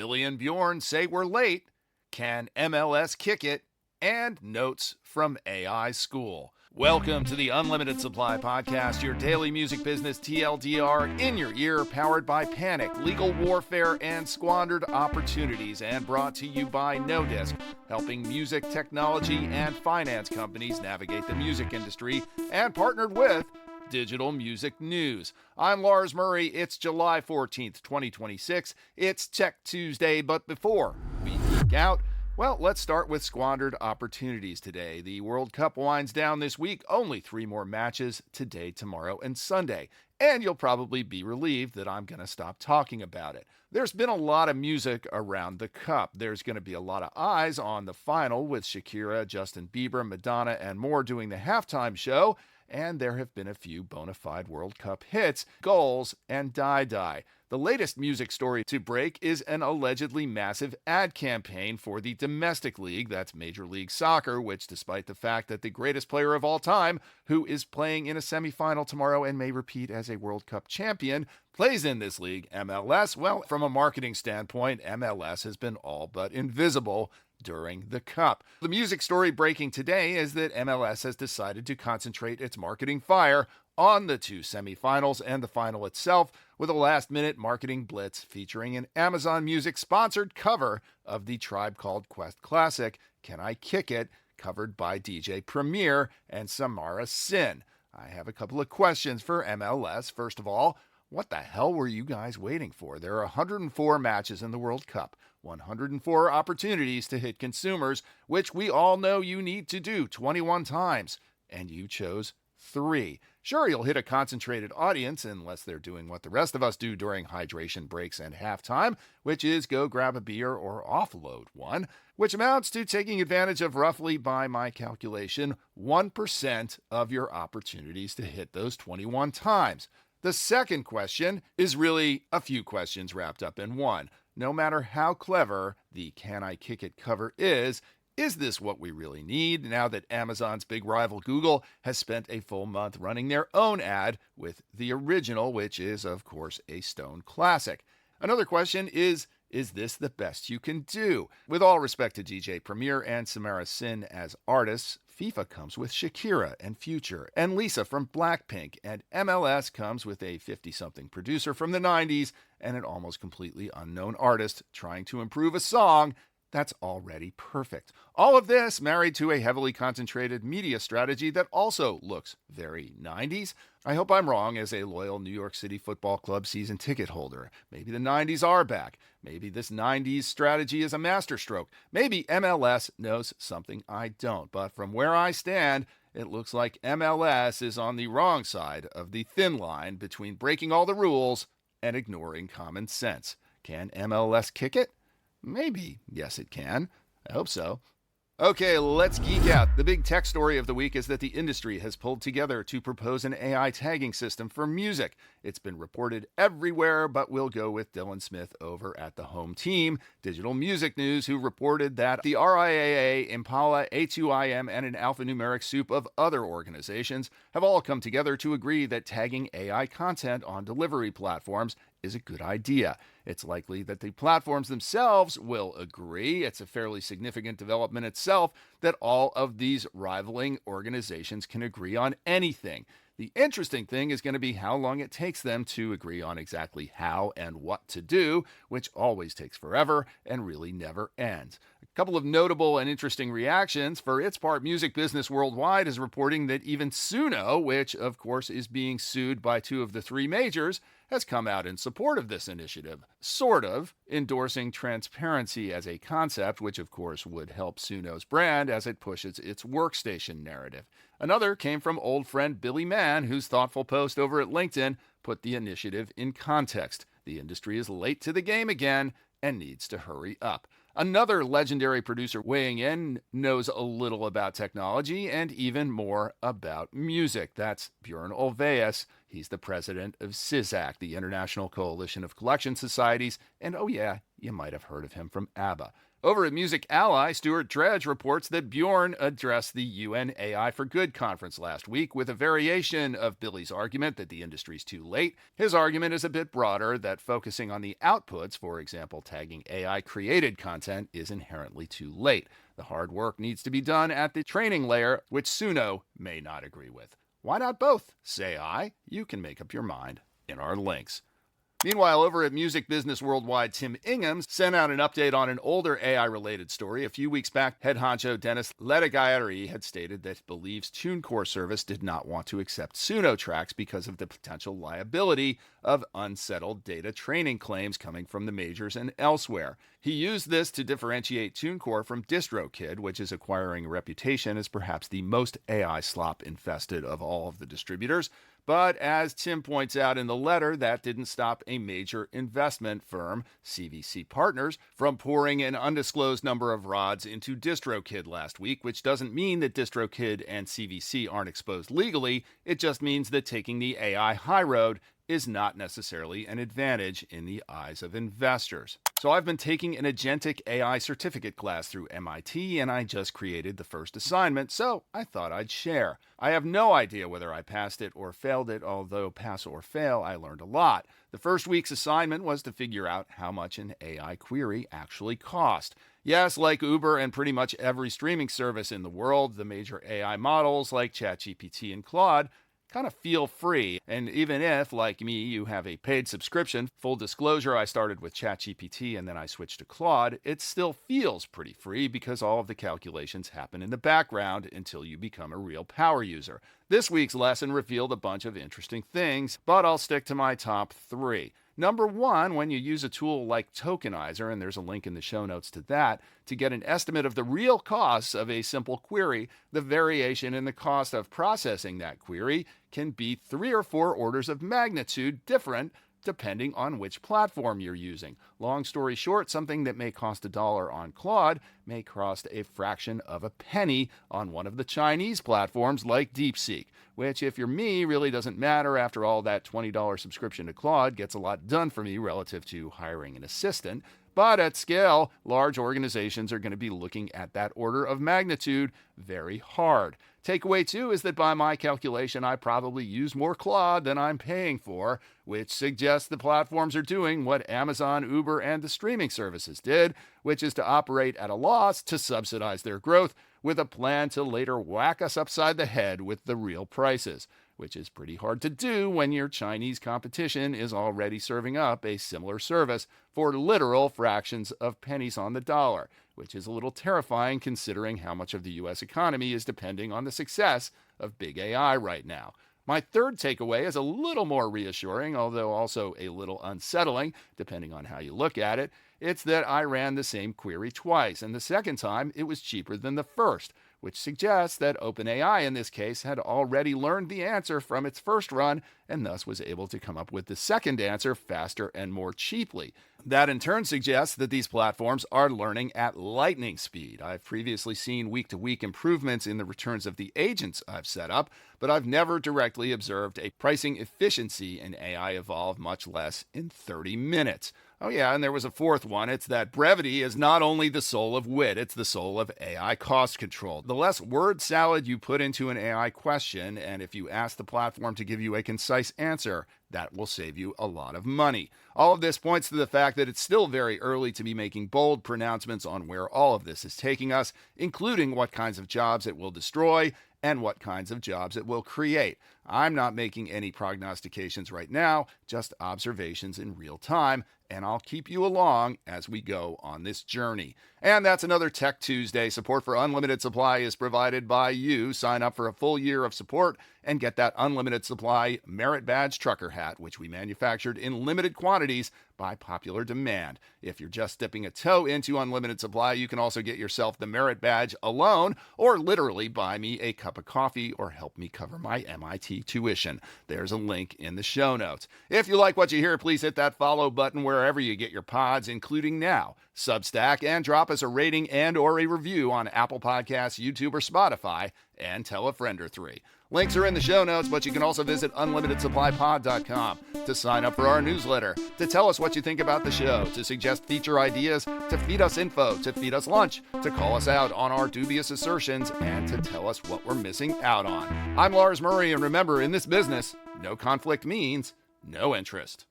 Billy and Bjorn say we're late. Can MLS kick it? And notes from AI School. Welcome to the Unlimited Supply Podcast, your daily music business TLDR in your ear, powered by panic, legal warfare, and squandered opportunities, and brought to you by No Disc, helping music, technology, and finance companies navigate the music industry, and partnered with Digital Music News. I'm Lars Murray. It's July 14th, 2026. It's Tech Tuesday, but before we geek out, well, let's start with squandered opportunities today. The World Cup winds down this week. Only 3 more matches today, tomorrow, and Sunday. And you'll probably be relieved that I'm going to stop talking about it. There's been a lot of music around the Cup. There's going to be a lot of eyes on the final with Shakira, Justin Bieber, Madonna, and more doing the halftime show. And there have been a few bona fide World Cup hits, goals, and die-die. The latest music story to break is an allegedly massive ad campaign for the domestic league, that's Major League Soccer, which, despite the fact that the greatest player of all time, who is playing in a semifinal tomorrow and may repeat as a World Cup champion, plays in this league, MLS, well, from a marketing standpoint, MLS has been all but invisible during the Cup. The music story breaking today is that MLS has decided to concentrate its marketing fire on the 2 semifinals and the final itself, with a last-minute marketing blitz featuring an Amazon Music sponsored cover of the Tribe Called Quest classic, Can I Kick It?, covered by DJ Premier and Samara Sin. I have a couple of questions for MLS. First of all, what the hell were you guys waiting for? There are 104 matches in the World Cup, 104 opportunities to hit consumers, which we all know you need to do 21 times, and you chose 3. Sure, you'll hit a concentrated audience unless they're doing what the rest of us do during hydration breaks and halftime, which is go grab a beer or offload one, which amounts to taking advantage of roughly, by my calculation, 1% of your opportunities to hit those 21 times. The second question is really a few questions wrapped up in one. No matter how clever the Can I Kick It cover is this what we really need now that Amazon's big rival Google has spent a full month running their own ad with the original, which is, of course, a stone classic? Another question is this the best you can do? With all respect to DJ Premier and Samara Sin as artists, FIFA comes with Shakira and Future and Lisa from Blackpink, and MLS comes with a 50-something producer from the 90s and an almost completely unknown artist trying to improve a song that's already perfect. All of this married to a heavily concentrated media strategy that also looks very 90s. I hope I'm wrong as a loyal New York City Football Club season ticket holder. Maybe the 90s are back. Maybe this 90s strategy is a masterstroke. Maybe MLS knows something I don't. But from where I stand, it looks like MLS is on the wrong side of the thin line between breaking all the rules and ignoring common sense. Can MLS kick it? Maybe. Yes, it can. I hope so. Okay, let's geek out. The big tech story of the week is that the industry has pulled together to propose an AI tagging system for music. It's been reported everywhere, but we'll go with Dylan Smith over at the home team, Digital Music News, who reported that the RIAA, Impala, A2IM, and an alphanumeric soup of other organizations have all come together to agree that tagging AI content on delivery platforms is a good idea. It's likely that the platforms themselves will agree. It's a fairly significant development itself that all of these rivaling organizations can agree on anything. The interesting thing is going to be how long it takes them to agree on exactly how and what to do, which always takes forever and really never ends. A couple of notable and interesting reactions. For its part, Music Business Worldwide is reporting that even Suno, which of course is being sued by 2 of the 3 majors, has come out in support of this initiative, sort of endorsing transparency as a concept, which of course would help Suno's brand as it pushes its workstation narrative. Another came from old friend Billy Mann, whose thoughtful post over at LinkedIn put the initiative in context. The industry is late to the game again and needs to hurry up. Another legendary producer weighing in knows a little about technology and even more about music. That's Bjorn Ulvaeus. He's the president of CISAC, the International Coalition of Collection Societies, and oh yeah, you might have heard of him from ABBA. Over at Music Ally, Stuart Dredge reports that Bjorn addressed the UN AI for Good conference last week with a variation of Billy's argument that the industry's too late. His argument is a bit broader, that focusing on the outputs, for example, tagging AI-created content, is inherently too late. The hard work needs to be done at the training layer, which Suno may not agree with. Why not both, say I? You can make up your mind in our links. Meanwhile, over at Music Business Worldwide, Tim Ingham sent out an update on an older AI-related story. A few weeks back, head honcho Denis Ladegaillerie had stated that he believes TuneCore service did not want to accept Suno tracks because of the potential liability of unsettled data training claims coming from the majors and elsewhere. He used this to differentiate TuneCore from DistroKid, which is acquiring a reputation as perhaps the most AI slop-infested of all of the distributors. But as Tim points out in the letter, that didn't stop a major investment firm, CVC Partners, from pouring an undisclosed number of rods into DistroKid last week, which doesn't mean that DistroKid and CVC aren't exposed legally. It just means that taking the AI high road is not necessarily an advantage in the eyes of investors. So I've been taking an agentic AI certificate class through MIT, and I just created the first assignment, so I thought I'd share. I have no idea whether I passed it or failed it, although pass or fail, I learned a lot. The first week's assignment was to figure out how much an AI query actually cost. Yes, like Uber and pretty much every streaming service in the world, the major AI models like ChatGPT and Claude kind of feel free. And even if, like me, you have a paid subscription, full disclosure, I started with ChatGPT and then I switched to Claude, it still feels pretty free because all of the calculations happen in the background until you become a real power user. This week's lesson revealed a bunch of interesting things, but I'll stick to my top 3. Number 1, when you use a tool like Tokenizer, and there's a link in the show notes to that, to get an estimate of the real costs of a simple query, the variation in the cost of processing that query can be 3 or 4 orders of magnitude different depending on which platform you're using. Long story short, something that may cost $1 on Claude may cost a fraction of a penny on one of the Chinese platforms like DeepSeek, which, if you're me, really doesn't matter. After all, that $20 subscription to Claude gets a lot done for me relative to hiring an assistant. But at scale, large organizations are going to be looking at that order of magnitude very hard. Takeaway 2 is that by my calculation, I probably use more Claude than I'm paying for, which suggests the platforms are doing what Amazon, Uber, and the streaming services did, which is to operate at a loss to subsidize their growth with a plan to later whack us upside the head with the real prices, which is pretty hard to do when your Chinese competition is already serving up a similar service for literal fractions of pennies on the dollar, which is a little terrifying considering how much of the U.S. economy is depending on the success of big AI right now. My third takeaway is a little more reassuring, although also a little unsettling, depending on how you look at it. It's that I ran the same query twice, and the second time it was cheaper than the first, which suggests that OpenAI in this case had already learned the answer from its first run and thus was able to come up with the second answer faster and more cheaply. That in turn suggests that these platforms are learning at lightning speed. I've previously seen week-to-week improvements in the returns of the agents I've set up, but I've never directly observed a pricing efficiency in AI evolve, much less in 30 minutes. Oh yeah, and there was a fourth one. It's that brevity is not only the soul of wit, it's the soul of AI cost control. The less word salad you put into an AI question, and if you ask the platform to give you a concise answer, that will save you a lot of money. All of this points to the fact that it's still very early to be making bold pronouncements on where all of this is taking us, including what kinds of jobs it will destroy and what kinds of jobs it will create. I'm not making any prognostications right now, just observations in real time, and I'll keep you along as we go on this journey. And that's another Tech Tuesday. Support for Unlimited Supply is provided by you. Sign up for a full year of support and get that Unlimited Supply Merit Badge trucker hat, which we manufactured in limited quantities by popular demand. If you're just dipping a toe into Unlimited Supply, you can also get yourself the Merit Badge alone, or literally buy me a cup of coffee or help me cover my MIT tuition. There's a link in the show notes. If you like what you hear, please hit that follow button wherever wherever you get your pods, including now, Substack, and drop us a rating and or a review on Apple Podcasts, YouTube, or Spotify, and tell a friend or three. Links are in the show notes, but you can also visit unlimitedsupplypod.com to sign up for our newsletter, to tell us what you think about the show, to suggest feature ideas, to feed us info, to feed us lunch, to call us out on our dubious assertions, and to tell us what we're missing out on. I'm Lars Murray, and remember, in this business, no conflict means no interest.